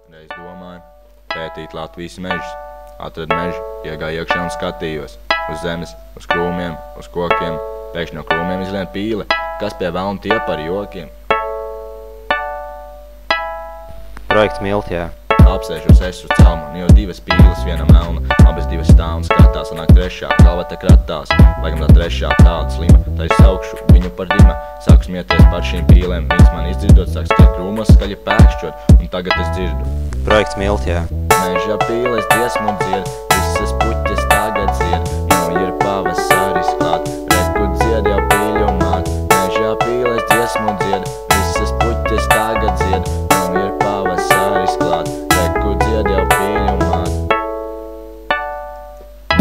Reiz domāju pētīt Latvijas mežus. Atradu mežu, iegāju iekšā un skatījos. Uz zemes, uz krūmiem, uz kokiem. Pēkšņi no krūmiem izlien pīle. Kas pie velna tie par jokiem? Projekts Miltjā. Apsēžos es uz celmu, jo divas pīles, viena melna. Abas divas stāv un skatās, un nāk trešā, galva te kratās. Laikam tā trešā tāda slima, tā es saukšu viņu par dima. Sāku smieties par šīm pīlēm, viņas man izdzirdot, sāk skriet krūmos, skaļi pēkšķot, un tagad es dzirdu. Projekts Miltjā. Meža pīles dziesmu dzied, visas puķes tagad zied. Nu ir pavasaris klāt, reku dzied jau pīļu māt. Meža pīles dziesmu dzied, visas puķes tagad zied. Nu ir pavasaris klāt, reku dzied jau pīļu māt.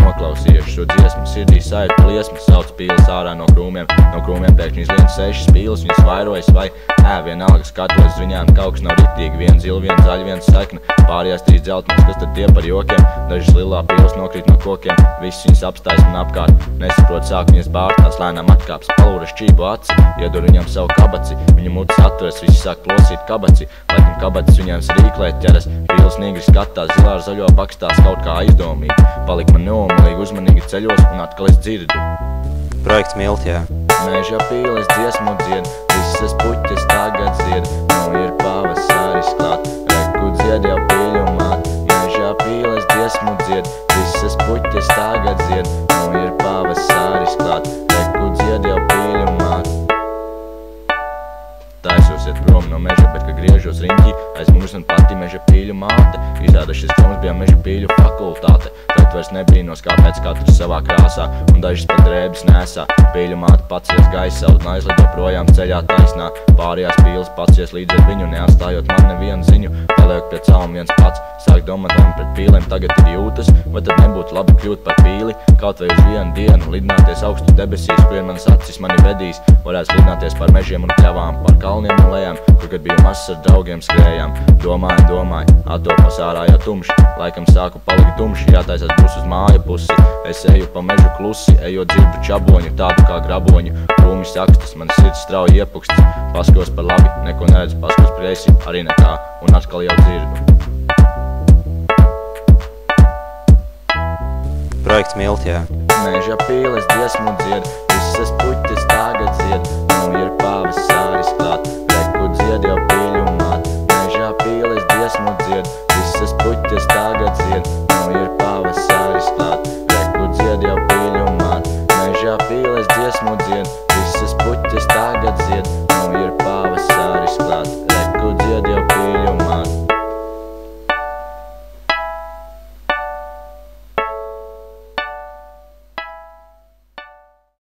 Noklausījuši šo dziesmu, sirdī sajūt pliesmu, sauc pīles ārā no krūmiem. No krūmiem pēkšņi izlien 6 pīles, viņas vairojas vai vienalga skatos uz viņām, kaut kas nav ritīgi. Viena zila, viena zaļa, viena sekna, pārējās 3 dzeltenes, kas tad tie par jokiem? Dažas lilā pīles nokrīt no kokiem, viss viņas apstājas man apkārt. Nesaprot, sāk viņas bārtās, lēnām atkāps, palūra šķību aci, iedur viņam savu kabaci. Viņa mutes atveras, visi sāk plosīt kabaci, laikam kabacis viņām rīklēt ķeras. Pīles nīgri skatās, zilā ar zaļo bakstās kaut kā aizdomīgi. Palik man neomulīgi, uzmanīgi ceļos, un atkal es dzirdu. Projekts Miltjā. Meža pīles dziesmu dzied, visas puķes tagad zied. Nu ir pavasaris klāt, reku dzied jau pīļu māt. Meža pīles dziesmu dzied, visas puķes tagad zied. Nu ir pavasaris klāt, reku dzied jau pīļu māt. Taisos iet prom no meža, bet, kad griežos riņķī, aiz mūs pati meža pīļu māte. Izrāda šis films bija meža pīļu fakultāte. Tad vairs nebrīnos, kāpēc katrs savā krāsā, un dažas pat drēbes nesā. Pīļu māte pacies gaisā, un aizlido projām ceļā taisnā. Pārējās pīles pacies līdz ar viņu, neatstājot man nevienu ziņu. Paliek pie celma viens pats, sāk domāt, un pret pīlēm tagad ir jūtas. Vai tad nebūtu labi kļūt par pīli, kaut vai uz vienu dienu, lidināties augstu debesīs, kurien manas acis mani vedīs. Varētu lidināties par mežiem un pļavām, par kalniem un lejām, kur kad biju mazs ar draugiem skrējām. Domāju, attopos ārā jau tumši, laikam sāku palikt tumši, jātaisās būs uz māja pusi. Es eju pa mežu klusi, ejot dzirdu čaboņu, tādu kā graboņu. Krūmi sakstas, man sirds strauji iepukstas, paskos par labi, neko neredzu, paskos preisi, arī nekā, un atkal jau dzirdu. Projekts Miltjā. Meža pīles dziesmu dzied, visas puķes tagad zied. Nu ir pavasaris klāt, reku dzied jau pīļu māt. Meža pīles dziesmu dzied, visas puķes tagad zied. Nu ir pavasaris klāt, reku dzied jau pīļu māt. Meža pīles dziesmu dzied,